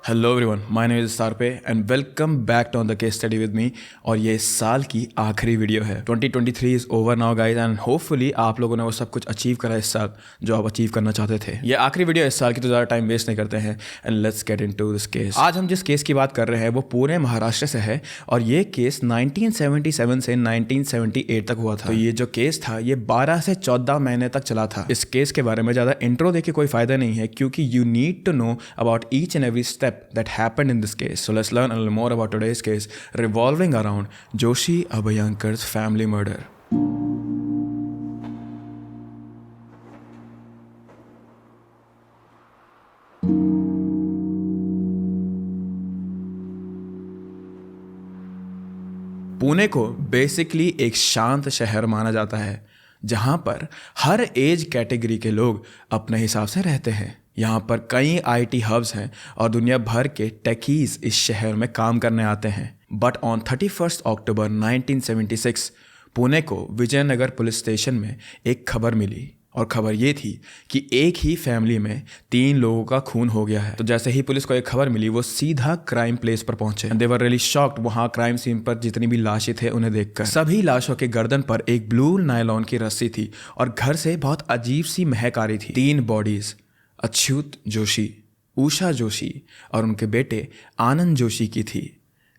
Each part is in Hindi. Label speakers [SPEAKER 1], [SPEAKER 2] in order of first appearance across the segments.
[SPEAKER 1] Hello everyone, my name is Sarpe and welcome back to the case study with me. और ये इस साल की आखिरी वीडियो है। 2023 is over now guys and hopefully आप लोगों ने वो सब कुछ अचीव करा इस साल जो आप अचीव करना चाहते थे। ये आखिरी वीडियो इस साल की, तो ज़्यादा टाइम वेस्ट नहीं करते हैं and let's get into this case. आज हम जिस केस की बात कर रहे हैं वो पुणे महाराष्ट्र से है और ये केस 1977 से 1978 तक हुआ था। तो ये जो केस था ये 12 से 14 महीने तक चला था। इस केस के बारे में ज़्यादा इंट्रो देके कोई फायदा नहीं है क्योंकि you need to know about each and every step that happened in this case. So let's learn a little more about today's case revolving around Joshi Abhyankar's family murder. Pune को बेसिकली एक शांत शहर माना जाता है जहां पर हर एज कैटेगरी के लोग अपने हिसाब से रहते हैं। यहाँ पर कई आईटी हब्स हैं और दुनिया भर के टेकीज इस शहर में काम करने आते हैं। बट ऑन 31 अक्टूबर 1976 पुणे को विजयनगर पुलिस स्टेशन में एक खबर मिली और खबर ये थी कि एक ही फैमिली में 3 लोगों का खून हो गया है। तो जैसे ही पुलिस को एक खबर मिली वो सीधा क्राइम प्लेस पर पहुंचे। दे वर रियली शॉक्ड। वहाँ क्राइम सीन पर जितनी भी लाशें थे उन्हें देखकर सभी लाशों के गर्दन पर एक ब्लू नायलॉन की रस्सी थी और घर से बहुत अजीब सी महक आ रही थी। 3 बॉडीज अच्युत जोशी, उषा जोशी और उनके बेटे आनंद जोशी की थी।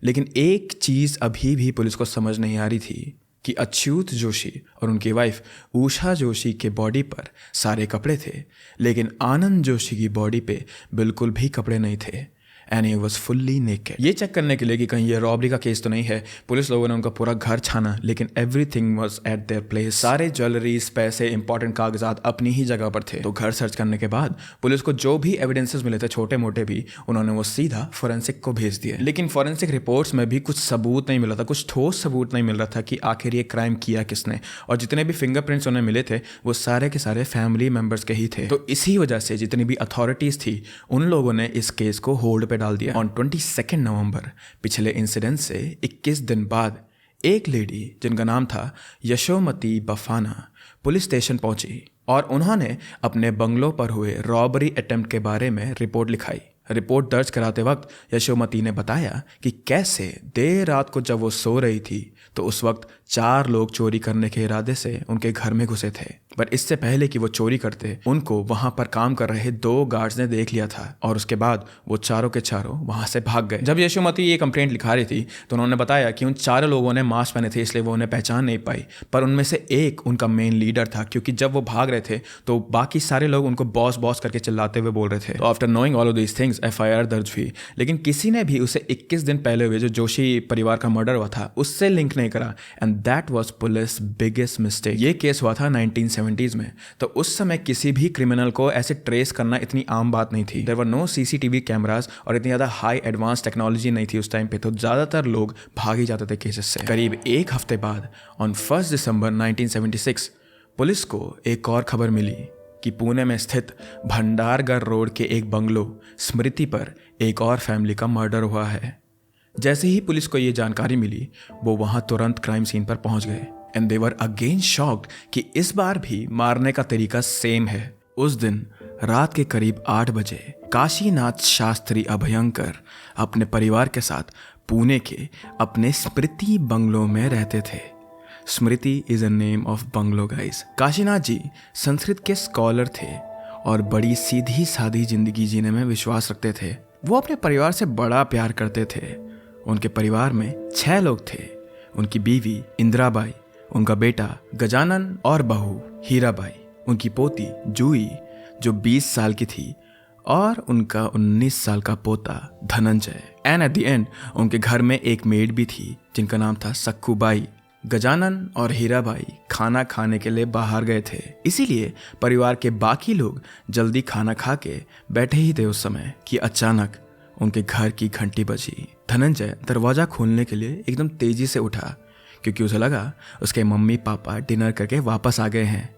[SPEAKER 1] लेकिन एक चीज़ अभी भी पुलिस को समझ नहीं आ रही थी कि अच्युत जोशी और उनकी वाइफ उषा जोशी के बॉडी पर सारे कपड़े थे लेकिन आनंद जोशी की बॉडी पे बिल्कुल भी कपड़े नहीं थे and he was fully naked. ये चेक करने के लिए कि कहीं ये रॉबरी का केस तो नहीं है, पुलिस लोगों ने उनका पूरा घर छाना लेकिन everything was at their place. सारे ज्वेलरीज, पैसे, इंपॉर्टेंट कागजात अपनी ही जगह पर थे। तो घर सर्च करने के बाद पुलिस को जो भी एविडेंसेस मिले थे छोटे मोटे भी, उन्होंने वो सीधा फोरेंसिक को भेज दिए। लेकिन फोरेंसिक रिपोर्ट्स में भी कुछ सबूत नहीं मिला था, कुछ ठोस सबूत नहीं मिल रहा था कि आखिर ये क्राइम किया किसने। और जितने भी फिंगरप्रिंट्स उन्हें मिले थे वो सारे के सारे फैमिली मेंबर्स के ही थे। तो इसी वजह से जितनी भी अथॉरिटीज थी उन लोगों ने इस केस को होल्ड डाल दिया। ऑन 22 नवंबर पिछले इंसिडेंट से 21 दिन बाद एक लेडी जिनका नाम था यशोमती बफाना पुलिस स्टेशन पहुंची और उन्होंने अपने बंगलों पर हुए रॉबरी अटेम्प्ट के बारे में रिपोर्ट लिखाई। रिपोर्ट दर्ज कराते वक्त यशोमती ने बताया कि कैसे देर रात को जब वो सो रही थी तो उस वक्त 4 लोग चोरी करने के इरादे से उनके घर में घुसे थे। बट इससे पहले कि वो चोरी करते उनको वहां पर काम कर रहे 2 गार्ड्स ने देख लिया था और उसके बाद वो चारों के चारों वहां से भाग गए। जब यशोमती ये कंप्लेंट लिखा रही थी तो उन्होंने बताया कि उन 4 लोगों ने मास्क पहने थे इसलिए वो उन्हें पहचान नहीं पाई, पर उनमें से एक उनका मेन लीडर था क्योंकि जब वो भाग रहे थे तो बाकी सारे लोग उनको बॉस बॉस करके चिल्लाते हुए बोल रहे थे। तो after knowing all of these things FIR दर्ज हुई लेकिन किसी ने भी उसे 21 दिन पहले हुए जो जोशी परिवार का मर्डर हुआ था उससे लिंक नहीं करा and that was police biggest mistake. ये केस हुआ था 1970s में, तो उस समय किसी भी क्रिमिनल को ऐसे ट्रेस करना इतनी आम बात नहीं थी। There were no CCTV cameras और इतनी ज़्यादा हाई एडवांस टेक्नोलॉजी नहीं थी उस टाइम पे, तो ज़्यादातर लोग भाग ही जाते थे केसेस से। करीब 1 हफ्ते बाद ऑन 1 दिसंबर 1976 पुलिस को एक और खबर मिली कि पुणे में स्थित भंडारगर रोड के एक बंगलो स्मृति पर एक और फैमिली का मर्डर हुआ है। जैसे ही पुलिस को ये जानकारी मिली वो वहां तुरंत क्राइम सीन पर पहुंच गए and they were again shocked कि इस बार भी मारने का तरीका सेम है। उस दिन रात के करीब 8 बजे काशीनाथ शास्त्री अभयंकर अपने परिवार के साथ पुणे के अपने स्मृति बंगलो में रहते थे। Smriti is a name of bungalow guys. Kashinath ji Sanskrit के स्कॉलर थे और बड़ी सीधी सादी जिंदगी जीने में विश्वास रखते थे। वो अपने परिवार से बड़ा प्यार करते थे। उनके परिवार में 6 लोग थे। उनकी बीवी इंदिराबाई, उनका बेटा गजानन और बहू हीराबाई, उनकी पोती जूही जो 20 साल की थी और उनका 19 साल का पोता Dhananjay. And eight the and उनके घर में एक मेड भी थी जिनका नाम था सक्कूबाई। गजानन और हीराबाई खाना खाने के लिए बाहर गए थे, इसीलिए परिवार के बाकी लोग जल्दी खाना खा के बैठे ही थे उस समय कि अचानक उनके घर की घंटी बजी। धनंजय दरवाज़ा खोलने के लिए एकदम तेजी से उठा क्योंकि उसे लगा उसके मम्मी पापा डिनर करके वापस आ गए हैं।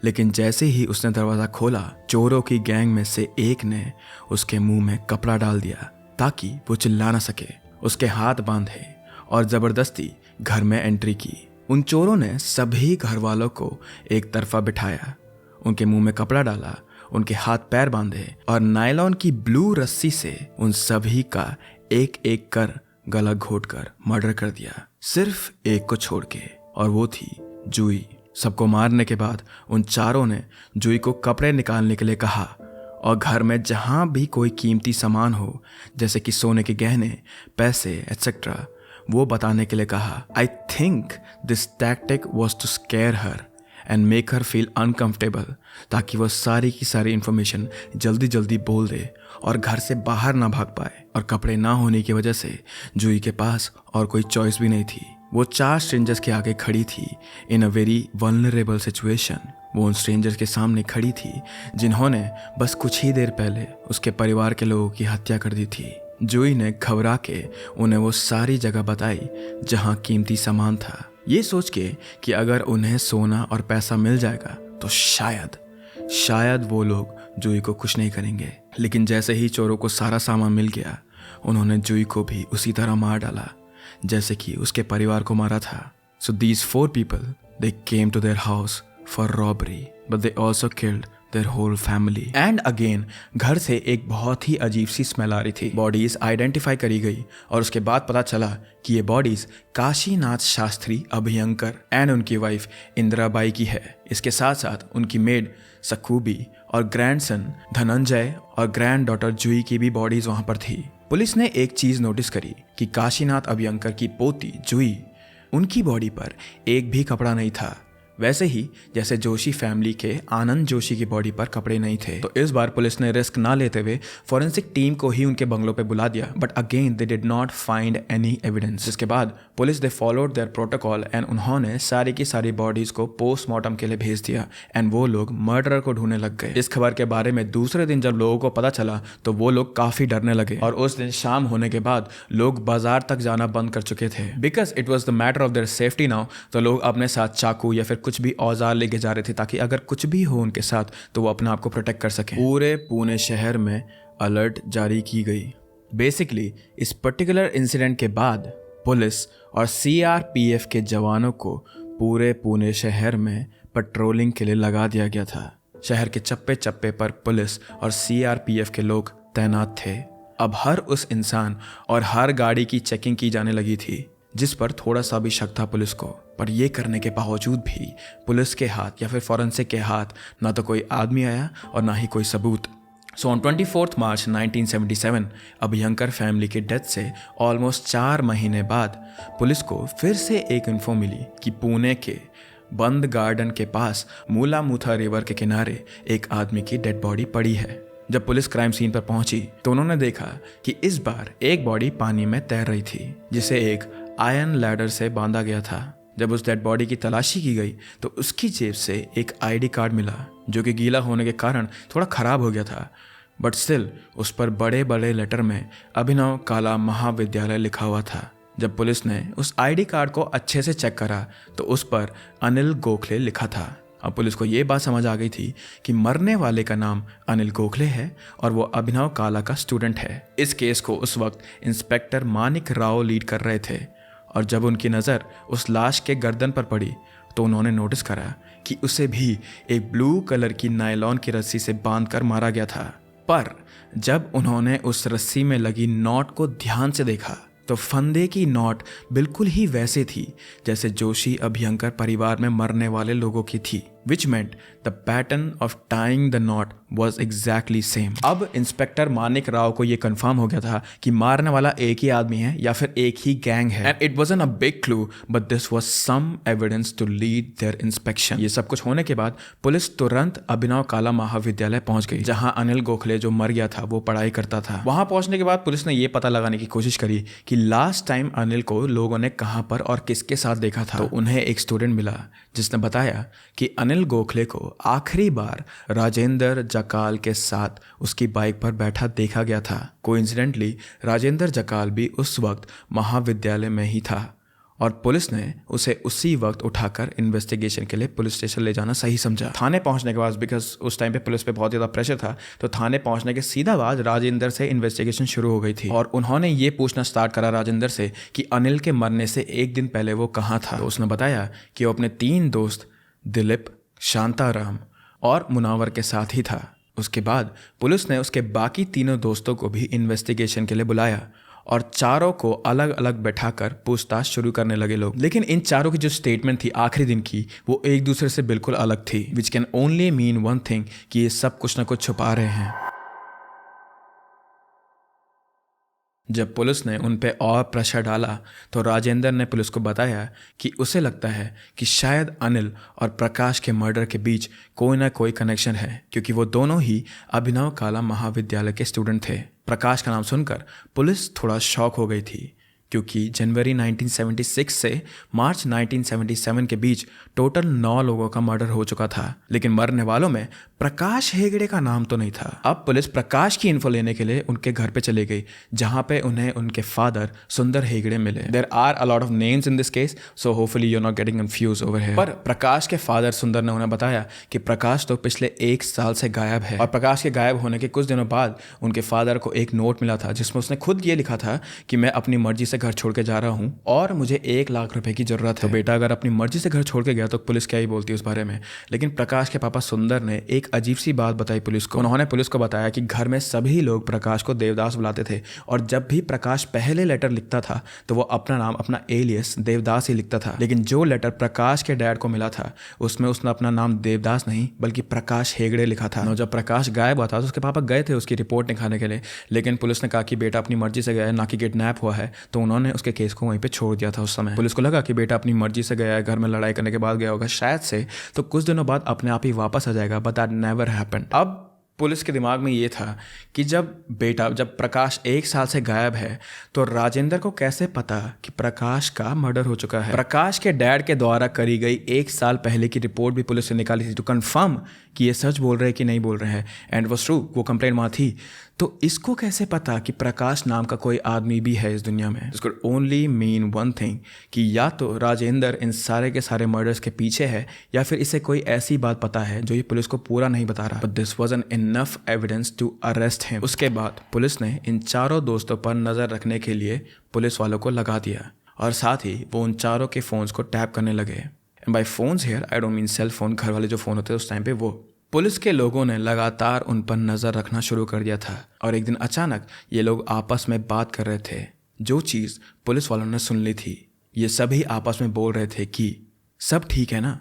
[SPEAKER 1] लेकिन जैसे ही उसने दरवाज़ा खोला चोरों की गैंग में से एक ने उसके मुंह में कपड़ा डाल दिया ताकि वो चिल्ला ना सके। उसके हाथ बांधे और ज़बरदस्ती घर में एंट्री की। उन चोरों ने सभी घर वालों को एक तरफा बिठाया, उनके मुंह में कपड़ा डाला उनके हाथ पैर बांधे और नायलॉन की ब्लू रस्सी से उन सभी का एक एक कर गला घोट कर मर्डर कर दिया, सिर्फ एक को छोड़ के, और वो थी जूही। सबको मारने के बाद उन चारों ने जूही को कपड़े निकालने के लिए कहा और घर में जहां भी कोई कीमती सामान हो, जैसे कि सोने के गहने, पैसे एटसेट्रा, वो बताने के लिए कहा। I think this tactic was to scare her and make her feel uncomfortable, ताकि वो सारी की सारी इंफॉर्मेशन जल्दी जल्दी बोल दे और घर से बाहर ना भाग पाए। और कपड़े ना होने की वजह से जूही के पास और कोई चॉइस भी नहीं थी। वो 4 स्ट्रेंजर्स के आगे खड़ी थी इन अ वेरी वल्नरेबल सिचुएशन। वो उन स्ट्रेंजर्स के सामने खड़ी थी जिन्होंने बस कुछ ही देर पहले उसके परिवार के लोगों की हत्या कर दी थी। जूही ने घबरा के उन्हें वो सारी जगह बताई जहां कीमती सामान था, ये सोच के कि अगर उन्हें सोना और पैसा मिल जाएगा तो शायद वो लोग जूही को कुछ नहीं करेंगे। लेकिन जैसे ही चोरों को सारा सामान मिल गया, उन्होंने जूही को भी उसी तरह मार डाला जैसे कि उसके परिवार को मारा था। So these 4 people, they came to their house for robbery, but they also killed their whole family. And again, घर से एक बहुत ही अजीब सी स्मेल आ रही थी। बॉडीज आइडेंटिफाई करी गई और उसके बाद पता चला कि ये बॉडीज काशीनाथ शास्त्री अभयंकर एंड उनकी वाइफ इंदिराबाई की है। इसके साथ साथ उनकी मेड सखूबी और ग्रैंडसन धनंजय और ग्रैंड डॉटर जूही की भी बॉडीज वहां पर थी। पुलिस ने एक चीज नोटिस करी कि काशीनाथ अभयंकर की पोती जूही, उनकी बॉडी पर एक भी कपड़ा नहीं था, वैसे ही जैसे जोशी फैमिली के आनंद जोशी की बॉडी पर कपड़े नहीं थे। तो इस बार पुलिस ने रिस्क ना लेते हुए फॉरेंसिक टीम को ही उनके बंगलों पे बुला दिया, but again they did not find any evidence. इसके बाद police they followed there protocol and उन्होंने सारी की सारी बॉडीज को पोस्टमार्टम के लिए भेज दिया एंड वो लोग मर्डरर को ढूंढने लग गए। इस खबर के बारे में दूसरे दिन जब लोगों को पता चला तो वो लोग काफी डरने लगे और उस दिन शाम होने के बाद लोग बाजार तक जाना बंद कर चुके थे। Because it was the matter of their safety now, तो लोग अपने साथ चाकू या फिर कुछ भी औजार लेके जा रहे थे ताकि अगर कुछ भी हो उनके साथ तो वो अपने आप को प्रोटेक्ट कर सकें। पूरे पुणे शहर में अलर्ट जारी की गई। बेसिकली इस पर्टिकुलर इंसिडेंट के बाद पुलिस और CRPF के जवानों को पूरे पुणे शहर में पेट्रोलिंग के लिए लगा दिया गया था। शहर के चप्पे चप्पे पर पुलिस और CRPF के लोग तैनात थे। अब हर उस इंसान और हर गाड़ी की चेकिंग की जाने लगी थी जिस पर थोड़ा सा भी शक था पुलिस को। पर यह करने के बावजूद भी पुलिस के हाथ या फिर फॉरेंसिक के हाथ ना तो कोई आदमी आया और ना ही कोई सबूत। So on 24 March 1977 Abhyankar family की डेथ से ऑलमोस्ट 4 महीने बाद पुलिस को फिर से एक इन्फो मिली कि पुणे के बंद गार्डन के पास मूलामुथा रिवर के किनारे एक आदमी की डेड बॉडी पड़ी है। जब पुलिस क्राइम सीन पर पहुंची तो उन्होंने देखा कि इस बार एक बॉडी पानी में तैर रही थी जिसे एक आयरन लैडर से बांधा गया था। जब उस डेड बॉडी की तलाशी की गई तो उसकी जेब से एक ID कार्ड मिला जो कि गीला होने के कारण थोड़ा खराब हो गया था, बट स्टिल उस पर बड़े बड़े लेटर में अभिनव कला महाविद्यालय लिखा हुआ था। जब पुलिस ने उस ID कार्ड को अच्छे से चेक करा तो उस पर अनिल गोखले लिखा था। अब पुलिस को ये बात समझ आ गई थी कि मरने वाले का नाम अनिल गोखले है और वो अभिनव काला का स्टूडेंट है। इस केस को उस वक्त इंस्पेक्टर मानिक राव लीड कर रहे थे और जब उनकी नज़र उस लाश के गर्दन पर पड़ी तो उन्होंने नोटिस करा कि उसे भी एक ब्लू कलर की नायलॉन की रस्सी से बांधकर मारा गया था। पर जब उन्होंने उस रस्सी में लगी नॉट को ध्यान से देखा तो फंदे की नॉट बिल्कुल ही वैसे थी जैसे जोशी अभयंकर परिवार में मरने वाले लोगों की थी, which meant the pattern of tying the knot was exactly same. अब इंस्पेक्टर मानिक राव को ये कंफर्म हो गया था कि मारने वाला एक ही आदमी है या फिर एक ही गैंग है। And it wasn't a big clue, but this was some evidence to lead their inspection. ये सब कुछ होने के बाद पुलिस तुरंत अभिनव काला महाविद्यालय पहुंच गई जहां अनिल गोखले जो मर गया था वो पढ़ाई करता था। वहां पहुंचने के बाद पुलिस ने ये पता लगाने की कोशिश करी कि लास्ट टाइम अनिल को लोगों ने कहां पर और किसके साथ देखा था। तो उन्हें एक स्टूडेंट मिला जिसने बताया कि अनिल गोखले को आखिरी बार राजेंद्र जकाल के साथ उसकी बाइक पर बैठा देखा गया था। कोइंसिडेंटली राजेंद्र जकाल भी उस वक्त महाविद्यालय में ही था और पुलिस ने उसे उसी वक्त उठाकर इन्वेस्टिगेशन के लिए पुलिस स्टेशन ले जाना सही समझा। थाने पहुंचने के बाद, बिकॉज उस टाइम पे पुलिस पे बहुत ज़्यादा प्रेशर था, तो थाने पहुंचने के सीधा बाद राजेंद्र से इन्वेस्टिगेशन शुरू हो गई थी और उन्होंने ये पूछना स्टार्ट करा राजेंद्र से कि अनिल के मरने से एक दिन पहले वो कहाँ था। तो उसने बताया कि वो अपने 3 दोस्त दिलीप, शांताराम और मुनावर के साथ ही था। उसके बाद पुलिस ने उसके बाकी तीनों दोस्तों को भी इन्वेस्टिगेशन के लिए बुलाया और चारों को अलग अलग बैठाकर पूछताछ शुरू करने लगे लोग। लेकिन इन चारों की जो स्टेटमेंट थी आखिरी दिन की, वो एक दूसरे से बिल्कुल अलग थी, which can only mean one thing, कि ये सब कुछ ना कुछ छुपा रहे हैं। जब पुलिस ने उन पे और प्रेशर डाला तो राजेंद्र ने पुलिस को बताया कि उसे लगता है कि शायद अनिल और प्रकाश के मर्डर के बीच कोई ना कोई कनेक्शन है, क्योंकि वो दोनों ही अभिनव कला महाविद्यालय के स्टूडेंट थे। प्रकाश का नाम सुनकर पुलिस थोड़ा शॉक हो गई थी, क्योंकि जनवरी 1976 से मार्च 1977 के बीच टोटल 9 लोगों का मर्डर हो चुका था, लेकिन मरने वालों में प्रकाश हेगड़े का नाम तो नहीं था। अब पुलिस प्रकाश की इन्फो लेने के लिए उनके घर पे चली गई, जहां पे उन्हें उनके फादर सुंदर हेगड़े मिले। There are a lot of names in this case, so hopefully you are not getting confuse over here. पर प्रकाश के फादर सुंदर ने उन्हें बताया कि प्रकाश तो पिछले 1 साल से गायब है, और प्रकाश के गायब होने के कुछ दिनों बाद उनके फादर को एक नोट मिला था जिसमें उसने खुद ये लिखा था कि मैं अपनी मर्जी से घर छोड़ के जा रहा हूँ और मुझे 1 लाख रुपए की जरूरत है। तो बेटा अगर अपनी मर्जी से घर छोड़ के गया तो पुलिस क्या ही बोलती उस बारे में। लेकिन प्रकाश के पापा सुंदर ने एक अजीब सी बात बताई पुलिस को। उन्होंने पुलिस को बताया कि घर में सभी लोग प्रकाश को देवदास बुलाते थे, और जब भी प्रकाश पहले लेटर लिखता था तो वो अपना नाम, अपना एलियस देवदास ही लिखता था। लेकिन जो लेटर प्रकाश के डैड को मिला था उसमें उसने अपना नाम देवदास नहीं बल्कि प्रकाश हेगड़े लिखा था। जब प्रकाश गायब हुआ था तो उसके पापा गए थे उसकी रिपोर्ट निकालने के लिए, लेकिन पुलिस ने कहा कि बेटा अपनी मर्जी से गया है, ना कि किडनैप हुआ है, तो उन्होंने उसके केस को वहीं पे छोड़ दिया था। उस समय पुलिस को लगा कि बेटा अपनी मर्जी से गया है, घर में लड़ाई करने के बाद गया होगा शायद से, तो कुछ दिनों बाद अपने आप ही वापस आ जाएगा, बट दैट नेवर हैपेंड। अब पुलिस के दिमाग में ये था कि जब प्रकाश 1 साल से गायब है तो राजेंद्र को कैसे पता कि प्रकाश का मर्डर हो चुका है। प्रकाश के डैड के द्वारा करी गई 1 साल पहले की रिपोर्ट भी पुलिस ने निकाली थी टू कंफर्म कि ये सच बोल रहे हैं कि नहीं बोल रहे हैं, एंड वाज ट्रू, वो कंप्लेंट वहाँ थी। तो इसको कैसे पता कि प्रकाश नाम का कोई आदमी भी है इस दुनिया में? This could only mean one thing, कि या तो राजेंद्र इन सारे के सारे मर्डर्स के पीछे है, या फिर इसे कोई ऐसी बात पता है जो ये पुलिस को पूरा नहीं बता रहा। But this was an enough evidence to arrest him. उसके बाद पुलिस ने इन चारों दोस्तों पर नजर रखने के लिए पुलिस वालों को लगा दिया, और साथ ही वो उन चारों के फोन्स को टैप करने लगे। And by phones here I don't mean cell phone, घर वाले जो फोन होते हैं उस टाइम पे वो। पुलिस के लोगों ने लगातार उन पर नजर रखना शुरू कर दिया था, और एक दिन अचानक ये लोग आपस में बात कर रहे थे। जो चीज़ पुलिस वालों ने सुन ली थी, ये सभी आपस में बोल रहे थे कि सब ठीक है ना,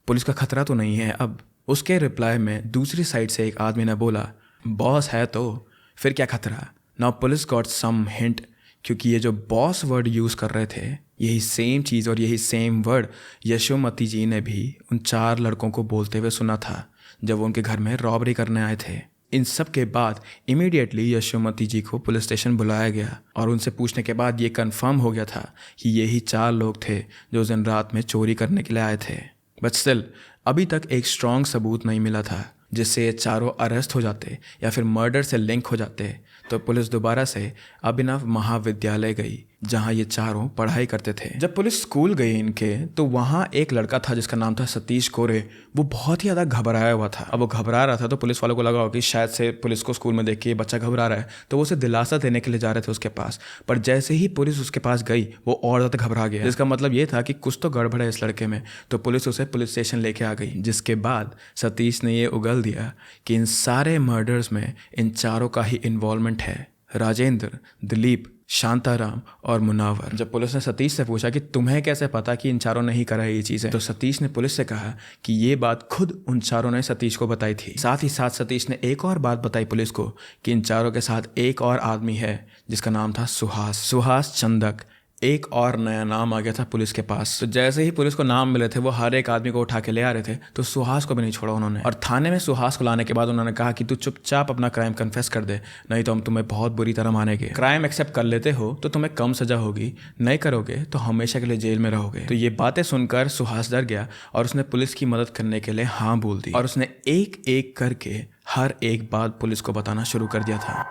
[SPEAKER 1] पुलिस का खतरा तो नहीं है अब। उसके रिप्लाई में दूसरी साइड से एक आदमी ने बोला, बॉस है तो फिर क्या खतरा। Now police got some hint, क्योंकि ये जो बॉस वर्ड यूज़ कर रहे थे, यही सेम चीज़ और यही सेम वर्ड यशोमती जी ने भी उन 4 लड़कों को बोलते हुए सुना था जब वो उनके घर में रॉबरी करने आए थे। इन सब के बाद इमीडिएटली यशोमती जी को पुलिस स्टेशन बुलाया गया, और उनसे पूछने के बाद ये कंफर्म हो गया था कि यही 4 लोग थे जो उस दिन रात में चोरी करने के लिए आए थे। बट स्टिल अभी तक एक स्ट्रॉन्ग सबूत नहीं मिला था जिससे ये चारों अरेस्ट हो जाते या फिर मर्डर से लिंक हो जाते। तो पुलिस दोबारा से अभिनव महाविद्यालय गई जहां ये चारों पढ़ाई करते थे। जब पुलिस स्कूल गई इनके, तो वहां एक लड़का था जिसका नाम था सतीश कोरे। वो बहुत ही ज़्यादा घबराया हुआ था। अब वो घबरा रहा था तो पुलिस वालों को लगा कि शायद से पुलिस को स्कूल में देख के ये बच्चा घबरा रहा है, तो वो उसे दिलासा देने के लिए जा रहे थे उसके पास। पर जैसे ही पुलिस उसके पास गई वो और ज़्यादा घबरा गया, जिसका मतलब ये था कि कुछ तो गड़बड़ है इस लड़के में। तो पुलिस उसे पुलिस स्टेशन लेके आ गई, जिसके बाद सतीश ने ये उगल दिया कि इन सारे मर्डर्स में इन चारों का ही इन्वॉल्वमेंट है, राजेंद्र, दिलीप, शांताराम और मुनावर। जब पुलिस ने सतीश से पूछा कि तुम्हें कैसे पता कि इन चारों ने ही करा है ये चीज़ें, तो सतीश ने पुलिस से कहा कि ये बात खुद उन चारों ने सतीश को बताई थी। साथ ही साथ सतीश ने एक और बात बताई पुलिस को कि इन चारों के साथ एक और आदमी है जिसका नाम था सुहास चंदक। एक और नया नाम आ गया था पुलिस के पास। तो जैसे ही पुलिस को नाम मिले थे वो हर एक आदमी को उठा के ले आ रहे थे, तो सुहास को भी नहीं छोड़ा उन्होंने। और थाने में सुहास को लाने के बाद उन्होंने कहा कि तू चुपचाप अपना क्राइम कन्फेस कर दे, नहीं तो हम तुम्हें बहुत बुरी तरह मानेंगे। क्राइम एक्सेप्ट कर लेते हो तो तुम्हें कम सजा होगी, नहीं करोगे तो हमेशा के लिए जेल में रहोगे। तो ये बातें सुनकर सुहास डर गया और उसने पुलिस की मदद करने के लिए हाँ बोल दी, और उसने एक एक करके हर एक बात पुलिस को बताना शुरू कर दिया था।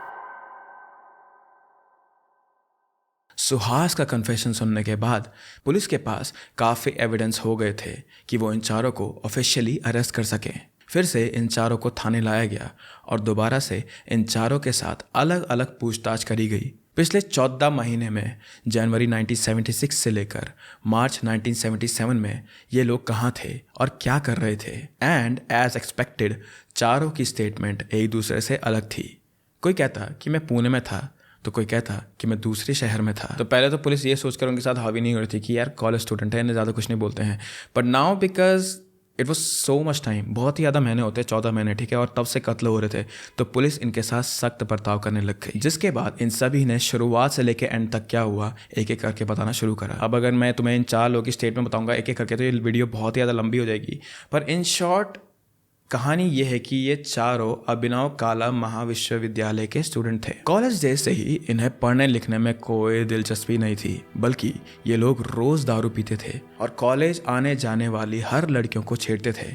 [SPEAKER 1] सुहास का कन्फेशन सुनने के बाद पुलिस के पास काफ़ी एविडेंस हो गए थे कि वो इन चारों को ऑफिशियली अरेस्ट कर सकें। फिर से इन चारों को थाने लाया गया और दोबारा से इन चारों के साथ अलग अलग पूछताछ करी गई, पिछले 14 महीने में जनवरी 1976 से लेकर मार्च 1977 में ये लोग कहाँ थे और क्या कर रहे थे। एंड एज एक्सपेक्टेड चारों की स्टेटमेंट एक दूसरे से अलग थी। कोई कहता कि मैं पुणे में था तो कोई कहता कि मैं दूसरे शहर में था। तो पहले तो पुलिस ये सोचकर उनके साथ हावी नहीं हो रही थी कि यार कॉलेज स्टूडेंट है, इन्हें ज़्यादा कुछ नहीं बोलते हैं। But now because it was so much time, बहुत ही ज़्यादा महीने होते हैं, 14 महीने, ठीक है, और तब से कत्ल हो रहे थे, तो पुलिस इनके साथ सख्त बर्ताव करने लग गई। जिसके बाद इन सभी ने शुरुआत से लेकर एंड तक क्या हुआ एक एक करके बताना शुरू करा। अब अगर मैं तुम्हें इन 4 लोगों की स्टेटमेंट बताऊंगा एक एक करके तो ये वीडियो बहुत ही ज़्यादा लंबी हो जाएगी। पर इन शॉर्ट कहानी ये है कि ये चारों अभिनव काला महाविश्वविद्यालय के स्टूडेंट थे। कॉलेज डेज से ही इन्हें पढ़ने लिखने में कोई दिलचस्पी नहीं थी, बल्कि ये लोग रोज दारू पीते थे और कॉलेज आने जाने वाली हर लड़कियों को छेड़ते थे।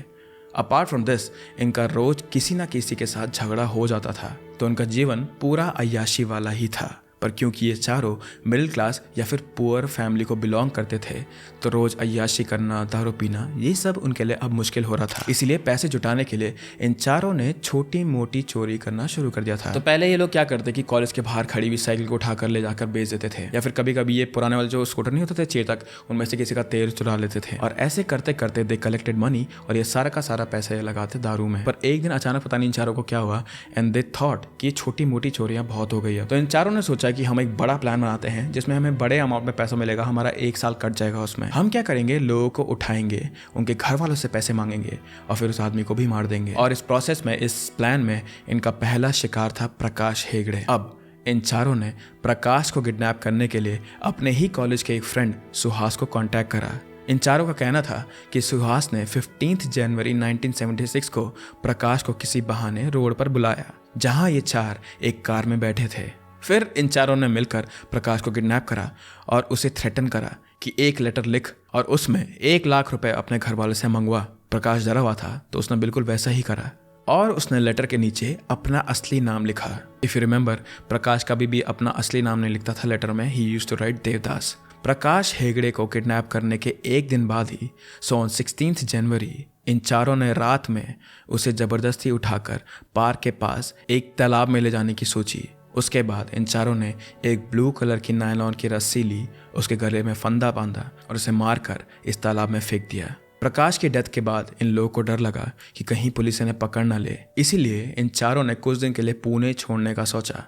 [SPEAKER 1] अपार्ट फ्रॉम दिस इनका रोज किसी ना किसी के साथ झगड़ा हो जाता था, तो इनका जीवन पूरा अय्याशी वाला ही था। पर क्योंकि ये चारों मिडिल क्लास या फिर पुअर फैमिली को बिलोंग करते थे, तो रोज अय्याशी करना, दारू पीना, ये सब उनके लिए अब मुश्किल हो रहा था। इसीलिए पैसे जुटाने के लिए इन चारों ने छोटी मोटी चोरी करना शुरू कर दिया था। तो पहले ये लोग क्या करते कि कॉलेज के बाहर खड़ी हुई साइकिल को उठाकर ले जाकर बेच देते थे, या फिर कभी कभी ये पुराने वाले जो स्कूटर नहीं होते थे चेतक, उनमें से किसी का तेल चुरा लेते थे। और ऐसे करते करते दे कलेक्टेड मनी और ये सारा का सारा पैसा ये लगाते दारू में। पर एक दिन अचानक पता नहीं इन चारों को क्या हुआ एंड दे थॉट कि छोटी मोटी चोरियां बहुत हो गई है। तो इन चारों ने सोचा कि हम एक बड़ा प्लान बनाते हैं जिसमें हमें बड़े अमाउंट में पैसा मिलेगा, हमारा 1 साल कट जाएगा उसमें। हम क्या करेंगे, लोगों को उठाएंगे, उनके घर वालों से पैसे मांगेंगे और फिर उस आदमी को भी मार देंगे। और इस प्रोसेस में, इस प्लान में इनका पहला शिकार था प्रकाश हेगड़े। अब इन चारों ने प्रकाश को किडनैप करने के लिए अपने ही कॉलेज के एक फ्रेंड सुहास को कांटेक्ट करा। इन चारों का कहना था कि सुहास ने 15 जनवरी 1976 को प्रकाश को किसी बहाने रोड पर बुलाया, जहां ये 4 एक कार में बैठे थे। फिर इन चारों ने मिलकर प्रकाश को किडनैप करा और उसे थ्रेटन करा कि एक लेटर लिख और उसमें 1 लाख रुपए अपने घर वाले से मंगवा। प्रकाश डरा हुआ था तो उसने बिल्कुल वैसा ही करा और उसने लेटर के नीचे अपना असली नाम लिखा। इफ यू रिमेंबर, प्रकाश कभी भी अपना असली नाम नहीं लिखता था लेटर में, he used to write Devdas. Prakash Hegde को किडनैप करने के एक दिन बाद ही, सो ऑन 16 जनवरी, इन चारों ने रात में उसे जबरदस्ती उठाकर पार्क के पास एक तालाब में ले जाने की सोची। उसके बाद इन चारों ने एक ब्लू कलर की नायलॉन की रस्सी ली, उसके गले में फंदा बांधा और उसे मारकर इस तालाब में फेंक दिया। प्रकाश की डेथ के बाद इन लोगों को डर लगा कि कहीं पुलिस इन्हें पकड़ न ले, इसीलिए इन चारों ने कुछ दिन के लिए पुणे छोड़ने का सोचा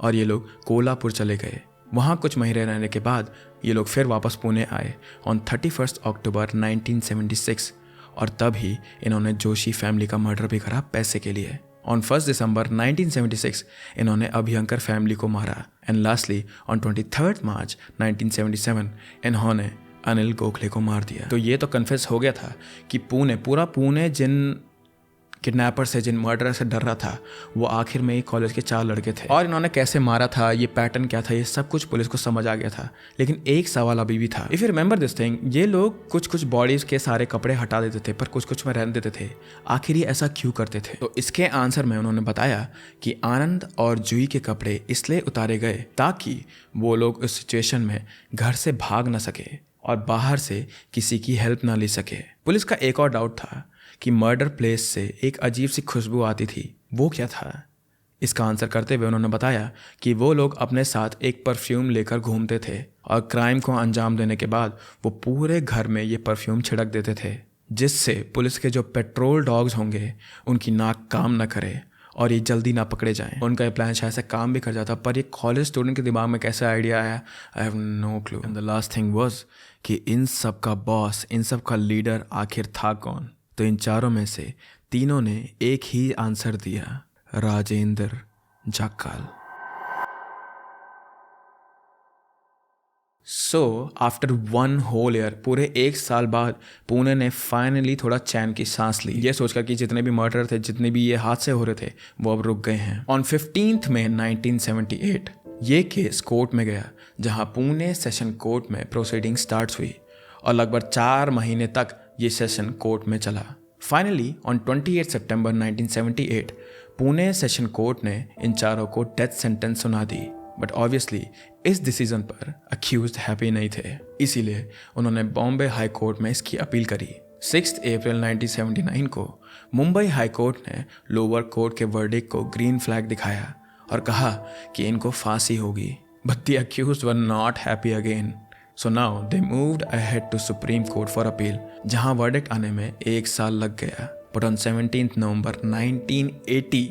[SPEAKER 1] और ये लोग कोल्हापुर चले गए। वहाँ कुछ महीने रहने के बाद ये लोग फिर वापस पुणे आए ऑन 31 अक्टूबर 1976 और तब ही इन्होंने जोशी फैमिली का मर्डर भी करा पैसे के लिए। ऑन 1 दिसंबर 1976 इन्होंने अभयंकर फैमिली को मारा एंड लास्टली ऑन 23 मार्च 1977 इन्होंने अनिल गोखले को मार दिया। तो ये तो कन्फेस हो गया था कि पूरा पुणे जिन किडनैपर से, जिन मर्डर से डर रहा था, वो आखिर में ही कॉलेज के 4 लड़के थे। और इन्होंने कैसे मारा था, ये पैटर्न क्या था, ये सब कुछ पुलिस को समझ आ गया था। लेकिन एक सवाल अभी भी था। If you remember this thing, ये लोग कुछ बॉडीज के सारे कपड़े हटा देते थे पर कुछ में रहने देते थे। आखिर ये ऐसा क्यों करते थे? तो इसके आंसर में उन्होंने बताया कि आनंद और जूही के कपड़े इसलिए उतारे गए ताकि वो लोग उस सिचुएशन में घर से भाग ना सके और बाहर से किसी की हेल्प ना ले सके। पुलिस का एक और डाउट था कि मर्डर प्लेस से एक अजीब सी खुशबू आती थी, वो क्या था? इसका आंसर करते हुए उन्होंने बताया कि वो लोग अपने साथ एक परफ्यूम लेकर घूमते थे और क्राइम को अंजाम देने के बाद वो पूरे घर में ये परफ्यूम छिड़क देते थे, जिससे पुलिस के जो पेट्रोल डॉग्स होंगे उनकी नाक काम न करे और ये जल्दी ना पकड़े जाएं। उनका ये प्लान शायद से काम भी कर जाता, पर ये कॉलेज स्टूडेंट के दिमाग में कैसा आइडिया आया, I have no clue. And the last thing was कि इन सब का बॉस, इन सब का लीडर आखिर था कौन? तो इन चारों में से तीनों ने एक ही आंसर दिया, Rajendra Jakkal. So after 1 whole year, पूरे 1 साल बाद पुणे ने फाइनली थोड़ा चैन की सांस ली, ये सोचकर कि जितने भी मर्डर थे, जितने भी ये हादसे हो रहे थे, वो अब रुक गए हैं। ऑन 15 मई 1978 ये केस कोर्ट में गया, जहां पुणे सेशन कोर्ट में प्रोसीडिंग स्टार्ट हुई और लगभग 4 महीने तक ये सेशन कोर्ट में चला। Finally on 28 September 1978 Pune session court ने इन चारों को डेथ सेंटेंस सुना दी, बट ऑब्वियसली इस डिसीजन पर अक्यूज्ड हैप्पी नहीं थे, इसीलिए उन्होंने बॉम्बे हाई कोर्ट में इसकी अपील करी। 6 अप्रैल 1979 को मुंबई हाई कोर्ट ने लोअर कोर्ट के वर्डिक्ट को ग्रीन फ्लैग दिखाया और कहा कि इनको फांसी होगी। But the accused were not happy again. So now they moved ahead to Supreme Court for appeal, जहां verdict आने में 1 साल लग गया. But on 17 November 1980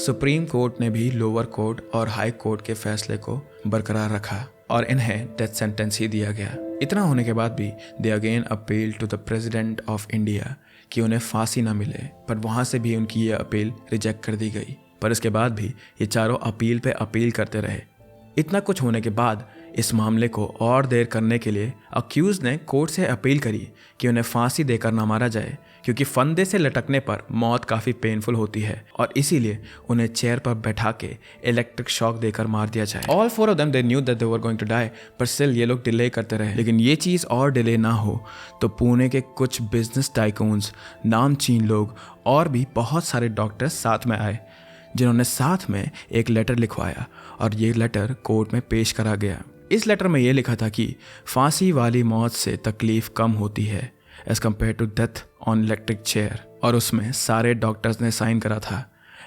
[SPEAKER 1] supreme court ने भी लोअर कोर्ट और हाई कोर्ट के फैसले को बरकरार रखा और इन्हें डेथ सेंटेंस ही दिया गया. इतना होने के बाद भी they again appeal to the president of India कि उन्हें फांसी ना मिले, पर वहाँ से भी उनकी ये अपील रिजेक्ट कर दी गई. पर इसके बाद भी ये चारों अपील पे अपील करते रहे. इतना कुछ होने के बाद इस मामले को और देर करने के लिए अक्यूज ने कोर्ट से अपील करी कि उन्हें फांसी देकर ना मारा जाए, क्योंकि फंदे से लटकने पर मौत काफ़ी पेनफुल होती है और इसीलिए उन्हें चेयर पर बैठा के इलेक्ट्रिक शॉक देकर मार दिया जाए. All 4 of them they knew that they were going to die, पर स्टिल ये लोग डिले करते रहे. लेकिन ये चीज़ और डिले ना हो तो पुणे के कुछ बिजनेस टाइकून्स, नामचीन लोग और भी बहुत सारे डॉक्टर्स साथ में आए, जिन्होंने साथ में एक लेटर लिखवाया और ये लेटर कोर्ट में पेश करा गया. इस लेटर में ये लिखा था कि फांसी वाली मौत से तकलीफ कम होती है as compare to death on electric chair, और उसमें सारे डॉक्टर्स ने साइन करा था.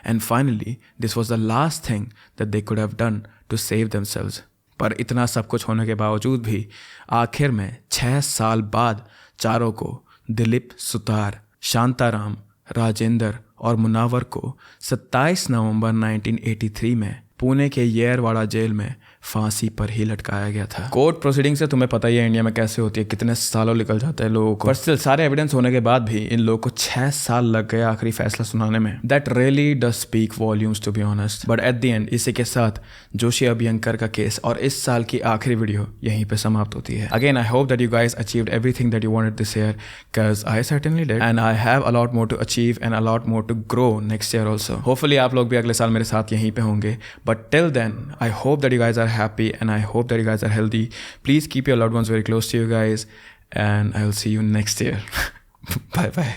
[SPEAKER 1] And finally this was the last thing that they could have done to save themselves. पर इतना सब कुछ होने के बावजूद भी आखिर में 6 साल बाद चारों को, दिलीप सुतार, शांताराम, राजेंद्र और मुनावर को 27 नवंबर 1983 में पुणे के येरवाड़ा जेल में फांसी पर ही लटकाया गया था. कोर्ट प्रोसीडिंग से तुम्हें पता ही है इंडिया में कैसे होती है, कितने सालों निकल जाते हैं लोगों को. पर स्टिल सारे एविडेंस होने के बाद भी इन लोगों को 6 साल लग गए आखिरी फैसला सुनाने में. That really does speak volumes to be honest. But at the end इसी के साथ जोशी अभ्यंकर का केस और इस साल की आखिरी वीडियो यहीं पे समाप्त होती है. Again I hope that you guys achieved everything that you wanted this year, because I certainly did, and I have a lot more to achieve and a lot more to grow next year also. Hopefully आप लोग भी अगले साल मेरे साथ यहीं पे होंगे. But till then I hope that you guys are happy and I hope that you guys are healthy. Please keep your loved ones very close to you guys and I will see you next year. Bye bye.